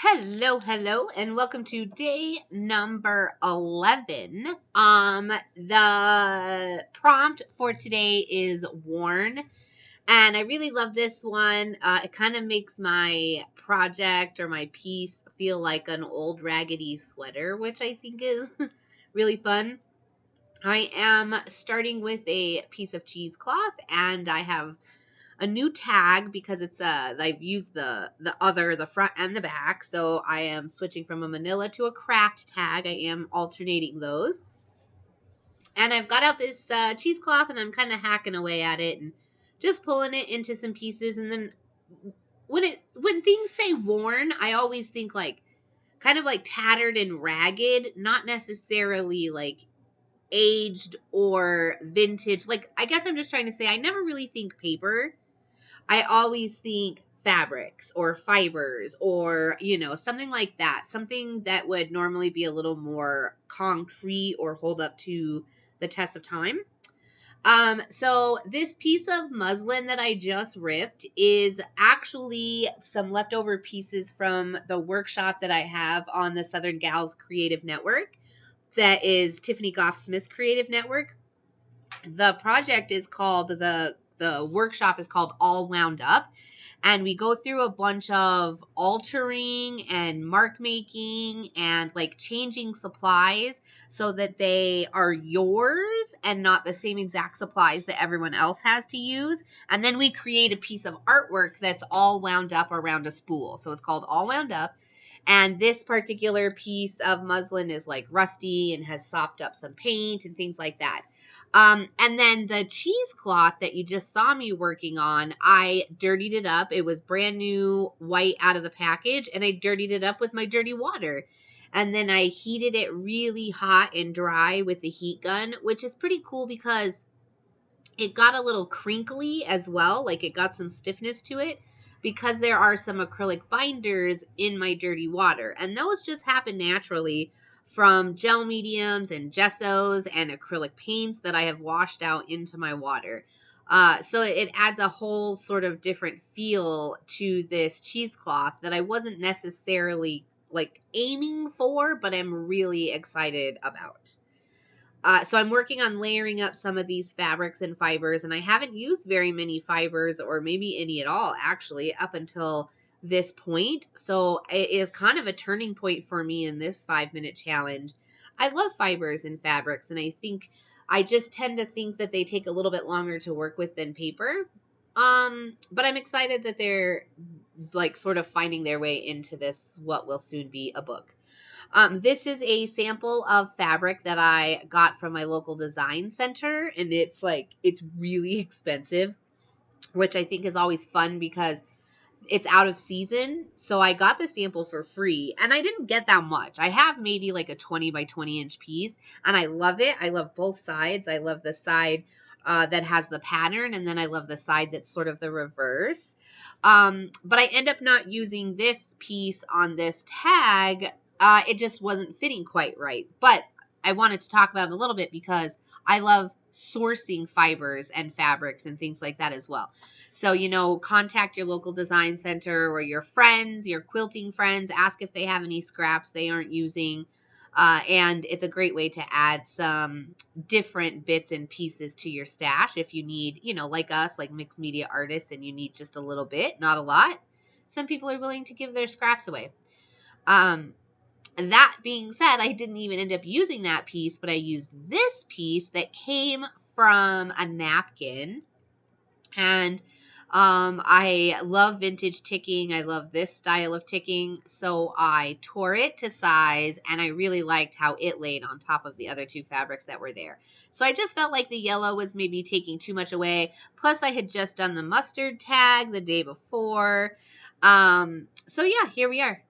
Hello, and welcome to day number 11. The prompt for today is worn, and I really love this one. It kind of makes my project or my piece feel like an old raggedy sweater, which I think is really fun. I am starting with a piece of cheesecloth, and I have a new tag because I've used the front and the back, so I am switching from a manila to a craft tag. I am alternating those, and I've got out this cheesecloth, and I'm kind of hacking away at it and just pulling it into some pieces. And then when things say worn, I always think like kind of like tattered and ragged, not necessarily like aged or vintage. Like, I guess I'm just trying to say I never really think paper. I always think fabrics or fibers or, something like that. Something that would normally be a little more concrete or hold up to the test of time. So this piece of muslin that I just ripped is actually some leftover pieces from the workshop that I have on the Southern Gals Creative Network. That is Tiffany Goff Smith's Creative Network. The project is called the workshop is called All Wound Up, and we go through a bunch of altering and mark making and like changing supplies so that they are yours and not the same exact supplies that everyone else has to use. And then we create a piece of artwork that's all wound up around a spool. So it's called All Wound Up. And this particular piece of muslin is like rusty and has sopped up some paint and things like that. And then the cheesecloth that you just saw me working on, I dirtied it up. It was brand new white out of the package, and I dirtied it up with my dirty water. And then I heated it really hot and dry with the heat gun, which is pretty cool because it got a little crinkly as well. Like, it got some stiffness to it because there are some acrylic binders in my dirty water. And those just happen naturally from gel mediums and gessos and acrylic paints that I have washed out into my water. So it adds a whole sort of different feel to this cheesecloth that I wasn't necessarily like aiming for, but I'm really excited about. So I'm working on layering up some of these fabrics and fibers, and I haven't used very many fibers or maybe any at all, actually, up until this point. So it is kind of a turning point for me in this 5-minute challenge. I love fibers and fabrics, and I just tend to think that they take a little bit longer to work with than paper. But I'm excited that they're like sort of finding their way into this, what will soon be a book. This is a sample of fabric that I got from my local design center, and it's really expensive, which I think is always fun because it's out of season. So I got the sample for free, and I didn't get that much. I have maybe like a 20 by 20 inch piece, and I love it. I love both sides. I love the side that has the pattern, and then I love the side that's sort of the reverse. But I end up not using this piece on this tag. It just wasn't fitting quite right. But I wanted to talk about it a little bit because I love sourcing fibers and fabrics and things like that as well. So, contact your local design center or your friends, your quilting friends, ask if they have any scraps they aren't using. And it's a great way to add some different bits and pieces to your stash if you need, like us, like mixed media artists, and you need just a little bit, not a lot. Some people are willing to give their scraps away. That being said, I didn't even end up using that piece, but I used this piece that came from a napkin. And I love vintage ticking. I love this style of ticking. So I tore it to size, and I really liked how it laid on top of the other two fabrics that were there. So I just felt like the yellow was maybe taking too much away. Plus, I had just done the mustard tag the day before. So yeah, here we are.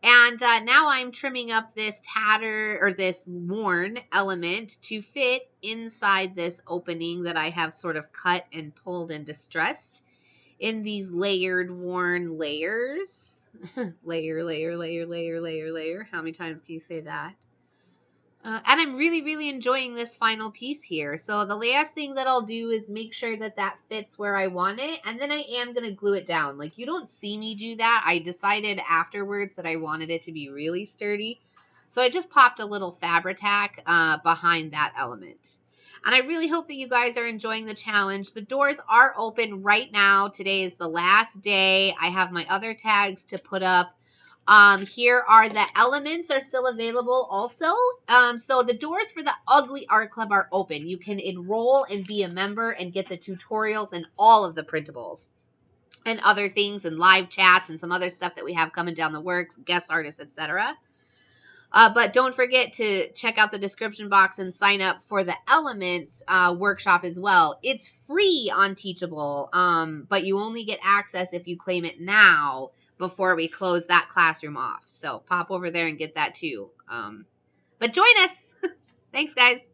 And now I'm trimming up this tatter or this worn element to fit inside this opening that I have sort of cut and pulled and distressed in these layered worn layers. Layer. How many times can you say that? And I'm really, really enjoying this final piece here. So the last thing that I'll do is make sure that that fits where I want it. And then I am going to glue it down. Like, you don't see me do that. I decided afterwards that I wanted it to be really sturdy. So I just popped a little Fabri-Tac behind that element. And I really hope that you guys are enjoying the challenge. The doors are open right now. Today is the last day. I have my other tags to put up. Here are the elements are still available also. So the doors for the Ugly Art Club are open. You can enroll and be a member and get the tutorials and all of the printables and other things and live chats and some other stuff that we have coming down the works, guest artists, etc. But don't forget to check out the description box and sign up for the Elements workshop as well. It's free on Teachable, but you only get access if you claim it now before we close that classroom off. So pop over there and get that too. But join us. Thanks, guys.